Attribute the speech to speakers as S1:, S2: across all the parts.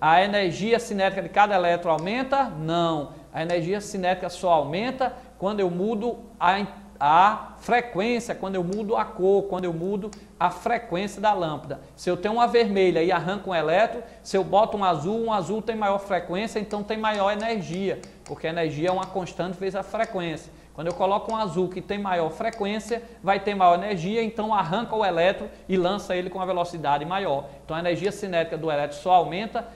S1: A energia cinética de cada elétron aumenta? Não. A energia cinética só aumenta quando eu mudo a frequência, quando eu mudo a cor, quando eu mudo a frequência da lâmpada. Se eu tenho uma vermelha e arranco um elétron, se eu boto um azul tem maior frequência, então tem maior energia, porque a energia é uma constante vezes a frequência. Quando eu coloco um azul que tem maior frequência, vai ter maior energia, então arranca o elétron e lança ele com uma velocidade maior. Então a energia cinética do elétron só aumenta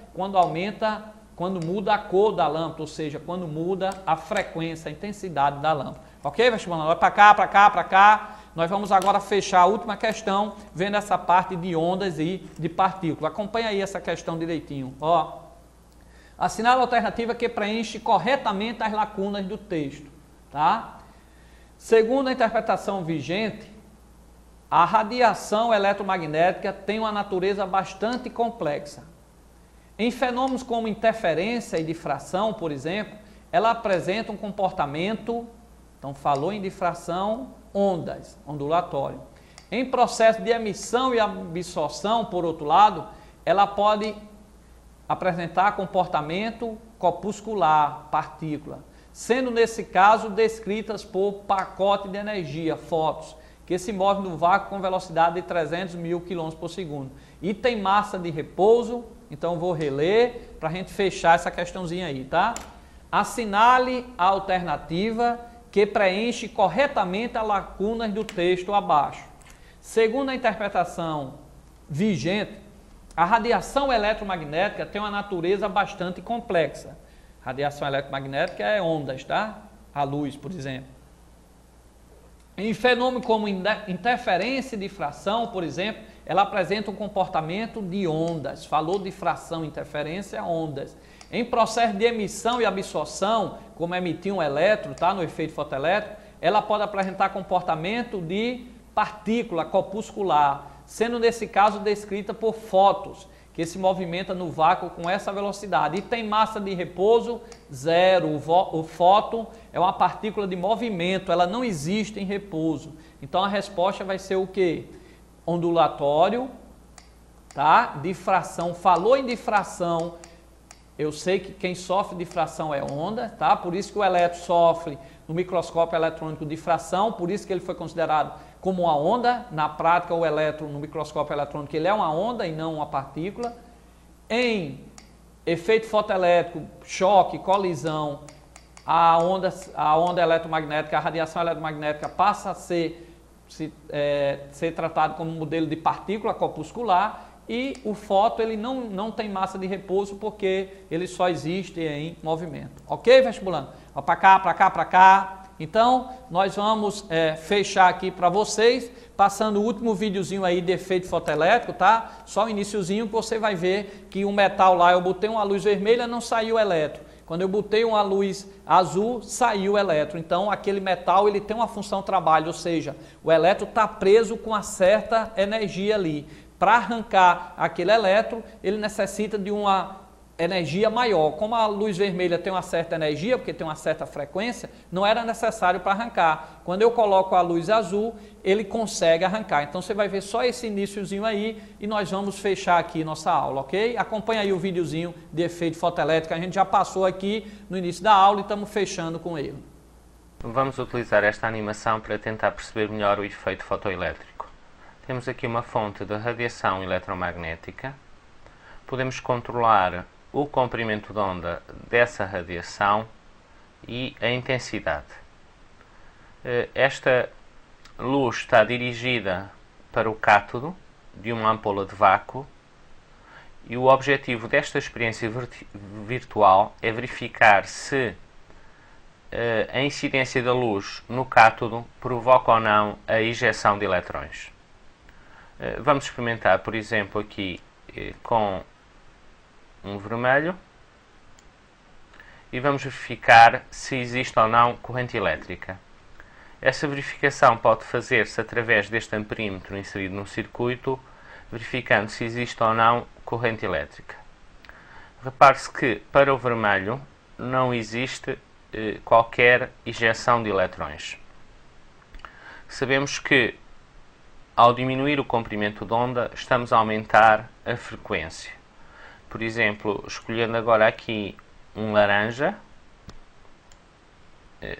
S1: quando muda a cor da lâmpada, ou seja, quando muda a frequência, a intensidade da lâmpada. Ok, vestibulando? Vai para cá, para cá, para cá. Nós vamos agora fechar a última questão, vendo essa parte de ondas e de partículas. Acompanha aí essa questão direitinho. Ó, assinale a alternativa que preenche corretamente as lacunas do texto. Tá? Segundo a interpretação vigente, a radiação eletromagnética tem uma natureza bastante complexa. Em fenômenos como interferência e difração, por exemplo, ela apresenta um comportamento, então falou em difração, ondas, ondulatório. Em processo de emissão e absorção, por outro lado, ela pode apresentar comportamento corpuscular, partícula, sendo nesse caso descritas por pacote de energia, fótons, que se move no vácuo com velocidade de 300 mil km por segundo. E tem massa de repouso, então vou reler para a gente fechar essa questãozinha aí, tá? Assinale a alternativa que preenche corretamente as lacunas do texto abaixo. Segundo a interpretação vigente, a radiação eletromagnética tem uma natureza bastante complexa. Radiação eletromagnética é ondas, tá? A luz, por exemplo. Em fenômenos como interferência e difração, por exemplo, ela apresenta um comportamento de ondas. Falou difração, interferência, ondas. Em processo de emissão e absorção, como emitir um elétron, tá? No efeito fotoelétrico, ela pode apresentar comportamento de partícula corpuscular, sendo nesse caso descrita por fótons, que se movimenta no vácuo com essa velocidade. E tem massa de repouso zero. O fóton é uma partícula de movimento, ela não existe em repouso. Então a resposta vai ser o quê? Ondulatório, tá? Difração. Falou em difração, eu sei que quem sofre difração é onda, tá? Por isso que o elétron sofre no microscópio eletrônico difração, por isso que ele foi considerado como uma onda. Na prática, o elétron no microscópio eletrônico ele é uma onda e não uma partícula. Em efeito fotoelétrico, choque, colisão, a onda eletromagnética, a radiação eletromagnética passa a ser tratado como um modelo de partícula corpuscular, e o fóton ele não tem massa de repouso porque ele só existe em movimento. Ok, vestibulando? Para cá, para cá, para cá. Então, nós vamos fechar aqui para vocês, passando o último videozinho aí de efeito fotoelétrico, tá? Só o iniciozinho que você vai ver que o metal lá, eu botei uma luz vermelha, não saiu elétron. Quando eu botei uma luz azul, saiu o elétron. Então, aquele metal ele tem uma função trabalho, ou seja, o elétron está preso com uma certa energia ali. Para arrancar aquele elétron, ele necessita de uma energia maior. Como a luz vermelha tem uma certa energia, porque tem uma certa frequência, não era necessário para arrancar. Quando eu coloco a luz azul, ele consegue arrancar. Então você vai ver só esse iniciozinho aí e nós vamos fechar aqui nossa aula, ok? Acompanha aí o videozinho de efeito fotoelétrico, a gente já passou aqui no início da aula e estamos fechando com ele.
S2: Vamos utilizar esta animação para tentar perceber melhor o efeito fotoelétrico. Temos aqui uma fonte de radiação eletromagnética. Podemos controlar o comprimento de onda dessa radiação e a intensidade. Esta luz está dirigida para o cátodo de uma ampola de vácuo e o objetivo desta experiência virtual é verificar se a incidência da luz no cátodo provoca ou não a ejeção de eletrões. Vamos experimentar, por exemplo, aqui com um vermelho e vamos verificar se existe ou não corrente elétrica. Essa verificação pode fazer-se através deste amperímetro inserido no circuito, verificando se existe ou não corrente elétrica. Repare-se que para o vermelho não existe qualquer ejeção de eletrões. Sabemos que ao diminuir o comprimento de onda, estamos a aumentar a frequência. por exemplo, escolhendo agora aqui um laranja,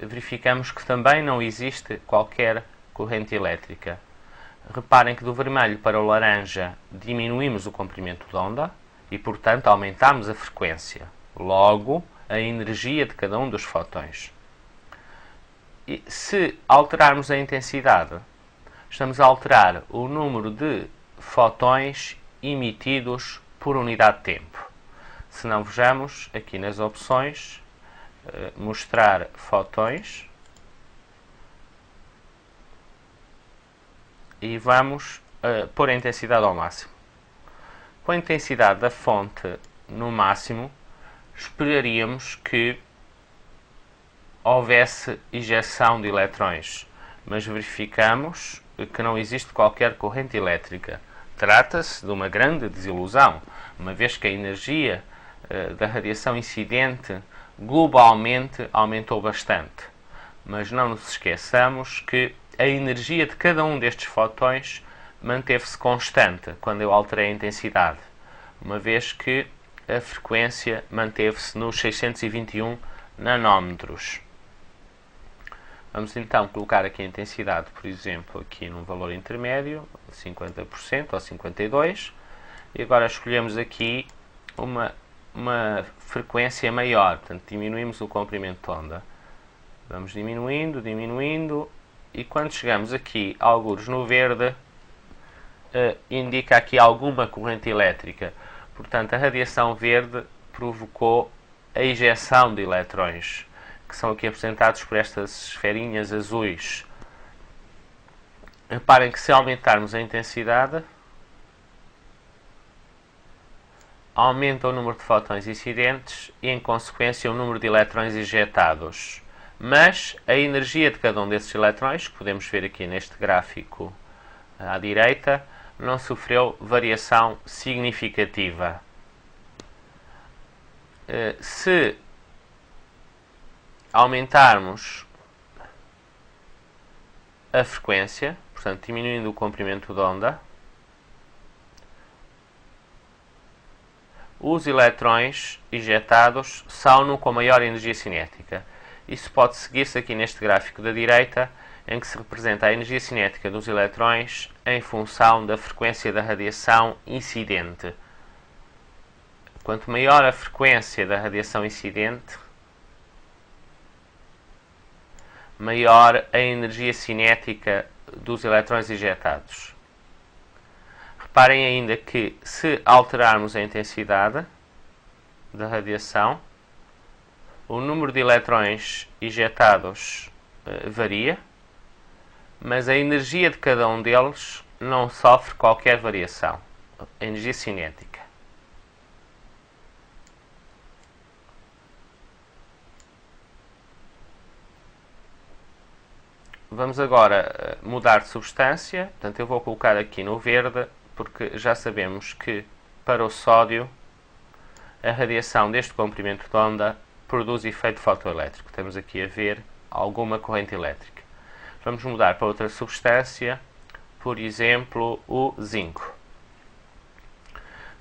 S2: verificamos que também não existe qualquer corrente elétrica. Reparem que do vermelho para o laranja diminuímos o comprimento de onda e, portanto, aumentamos a frequência. Logo, a energia de cada um dos fotões. E se alterarmos a intensidade, estamos a alterar o número de fotões emitidos por unidade de tempo. Se não, vejamos aqui nas opções, mostrar fotões, e vamos pôr a intensidade ao máximo. Com a intensidade da fonte no máximo, esperaríamos que houvesse injeção de eletrões, mas verificamos que não existe qualquer corrente elétrica. Trata-se de uma grande desilusão, uma vez que a energia da radiação incidente globalmente aumentou bastante. Mas não nos esqueçamos que a energia de cada um destes fotões manteve-se constante quando eu alterei a intensidade, uma vez que a frequência manteve-se nos 621 nanómetros. Vamos então colocar aqui a intensidade, por exemplo, aqui num valor intermédio, 50% ou 52%, e agora escolhemos aqui uma frequência maior, portanto diminuímos o comprimento de onda. Vamos diminuindo, e quando chegamos aqui, algures no verde, indica aqui alguma corrente elétrica. Portanto, a radiação verde provocou a injeção de eletrões, que são aqui apresentados por estas esferinhas azuis. Reparem que se aumentarmos a intensidade, aumenta o número de fotões incidentes e, em consequência, o número de eletrões injetados. Mas a energia de cada um desses eletrões, que podemos ver aqui neste gráfico à direita, não sofreu variação significativa. Se aumentarmos a frequência, portanto diminuindo o comprimento de onda, os eletrões injetados saem com maior energia cinética. Isso pode seguir-se aqui neste gráfico da direita, em que se representa a energia cinética dos eletrões em função da frequência da radiação incidente. Quanto maior a frequência da radiação incidente, maior a energia cinética dos eletrões injetados. Reparem ainda que, se alterarmos a intensidade da radiação, o número de eletrões injetados varia, mas a energia de cada um deles não sofre qualquer variação. A energia cinética. Vamos agora mudar de substância. Portanto, eu vou colocar aqui no verde, porque já sabemos que para o sódio a radiação deste comprimento de onda produz efeito fotoelétrico. Estamos aqui a ver alguma corrente elétrica. Vamos mudar para outra substância, por exemplo, o zinco.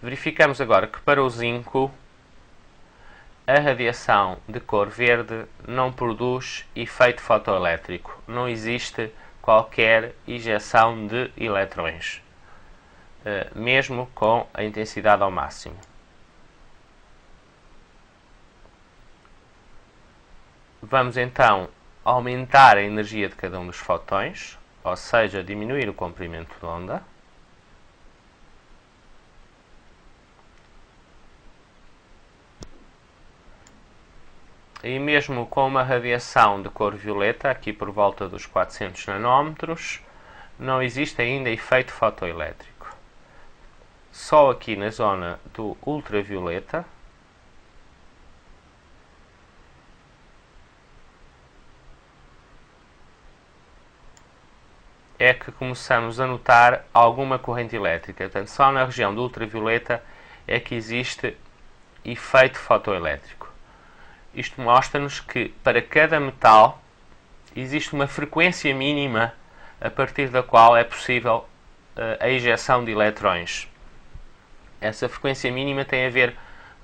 S2: Verificamos agora que para o zinco a radiação de cor verde não produz efeito fotoelétrico. Não existe qualquer injeção de eletrões, mesmo com a intensidade ao máximo. Vamos então aumentar a energia de cada um dos fotões, ou seja, diminuir o comprimento de onda. E mesmo com uma radiação de cor violeta, aqui por volta dos 400 nanómetros, não existe ainda efeito fotoelétrico. Só aqui na zona do ultravioleta é que começamos a notar alguma corrente elétrica. Portanto, só na região do ultravioleta é que existe efeito fotoelétrico. Isto mostra-nos que para cada metal existe uma frequência mínima a partir da qual é possível a injeção de eletrões. Essa frequência mínima tem a ver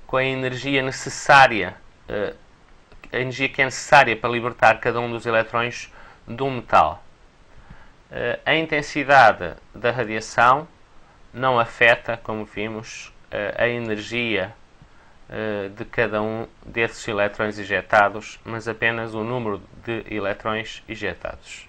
S2: com a energia necessária, a energia que é necessária para libertar cada um dos eletrões do metal. A intensidade da radiação não afeta, como vimos, a energia de cada um desses eletrões ejetados, mas apenas o número de eletrões ejetados.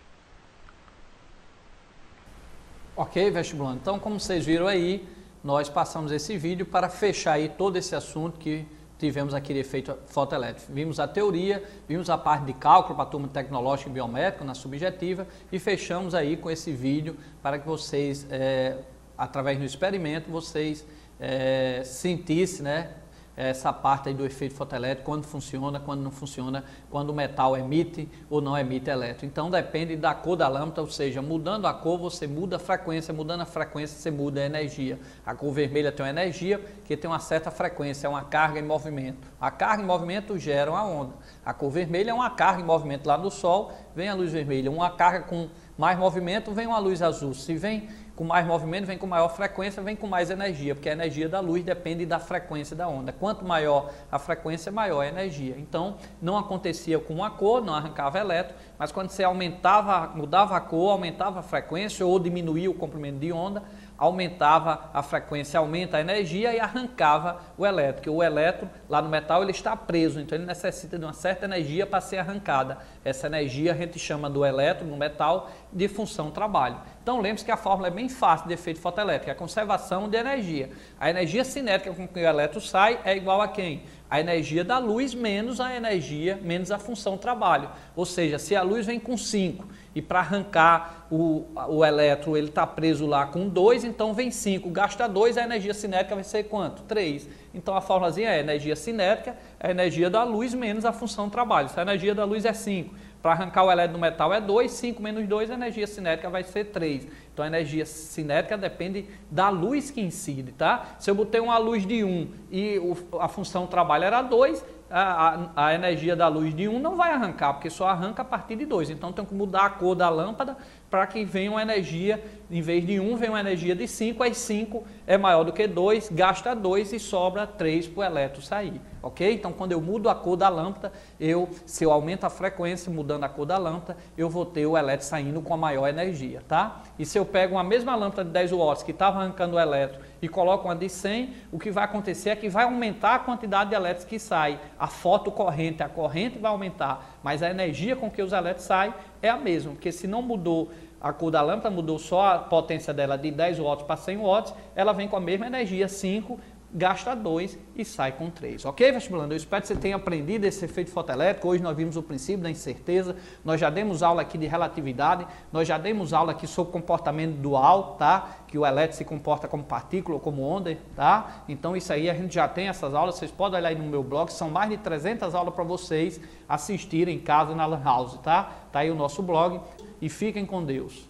S1: Ok, vestibulando? Então, como vocês viram aí, nós passamos esse vídeo para fechar aí todo esse assunto que tivemos aqui de efeito fotoelétrico. Vimos a teoria, vimos a parte de cálculo para a turma tecnológica e biométrica na subjetiva e fechamos aí com esse vídeo para que vocês, através do experimento, vocês sentissem, né, essa parte aí do efeito fotoelétrico, quando funciona, quando não funciona, quando o metal emite ou não emite elétron. Então depende da cor da lâmpada, ou seja, mudando a cor você muda a frequência, mudando a frequência você muda a energia. A cor vermelha tem uma energia que tem uma certa frequência, é uma carga em movimento. A carga em movimento gera uma onda. A cor vermelha é uma carga em movimento lá do Sol, vem a luz vermelha. Uma carga com mais movimento, vem uma luz azul. Se vem com mais movimento, vem com maior frequência, vem com mais energia, porque a energia da luz depende da frequência da onda. Quanto maior a frequência, maior a energia. Então, não acontecia com uma cor, não arrancava elétron, mas quando você mudava a cor, aumentava a frequência ou diminuía o comprimento de onda, aumentava a frequência, aumenta a energia e arrancava o elétron. Porque o elétron, lá no metal, ele está preso, então ele necessita de uma certa energia para ser arrancada. Essa energia a gente chama do elétron, no metal, de função trabalho. Então lembre-se que a fórmula é bem fácil de efeito fotoelétrico, é a conservação de energia. A energia cinética com que o elétron sai é igual a quem? A energia da luz menos menos a função trabalho. Ou seja, se a luz vem com 5 e para arrancar o elétron ele está preso lá com 2, então vem 5, gasta 2, a energia cinética vai ser quanto? 3. Então a formulazinha é energia cinética, é a energia da luz menos a função trabalho. Se a energia da luz é 5, para arrancar o elétron do metal é 2, 5 menos 2, a energia cinética vai ser 3. Então a energia cinética depende da luz que incide, tá? Se eu botei uma luz de 1 e a função trabalho era 2, a energia da luz de 1 não vai arrancar, porque só arranca a partir de 2. Então tem que mudar a cor da lâmpada para que venha uma energia, em vez de 1, vem uma energia de 5, aí 5 é maior do que 2, gasta 2 e sobra 3 para o elétron sair, ok? Então quando eu mudo a cor da lâmpada, se eu aumento a frequência, mudando a cor da lâmpada, eu vou ter o elétron saindo com a maior energia, tá? E se eu pego uma mesma lâmpada de 10 watts que estava arrancando o elétron e coloco uma de 100, o que vai acontecer é que vai aumentar a quantidade de elétrons que sai, a fotocorrente, a corrente vai aumentar, mas a energia com que os elétrons saem é a mesma, porque se não mudou a cor da lâmpada, mudou só a potência dela de 10 watts para 100 watts, ela vem com a mesma energia, 5, gasta 2 e sai com 3. Ok, vestibulando? Eu espero que você tenha aprendido esse efeito fotoelétrico. Hoje nós vimos o princípio da incerteza, nós já demos aula aqui de relatividade, nós já demos aula aqui sobre comportamento dual, tá? Que o elétron se comporta como partícula ou como onda, tá? Então isso aí a gente já tem essas aulas, vocês podem olhar aí no meu blog, são mais de 300 aulas para vocês assistirem em casa na Lan House, tá? Tá aí o nosso blog e fiquem com Deus.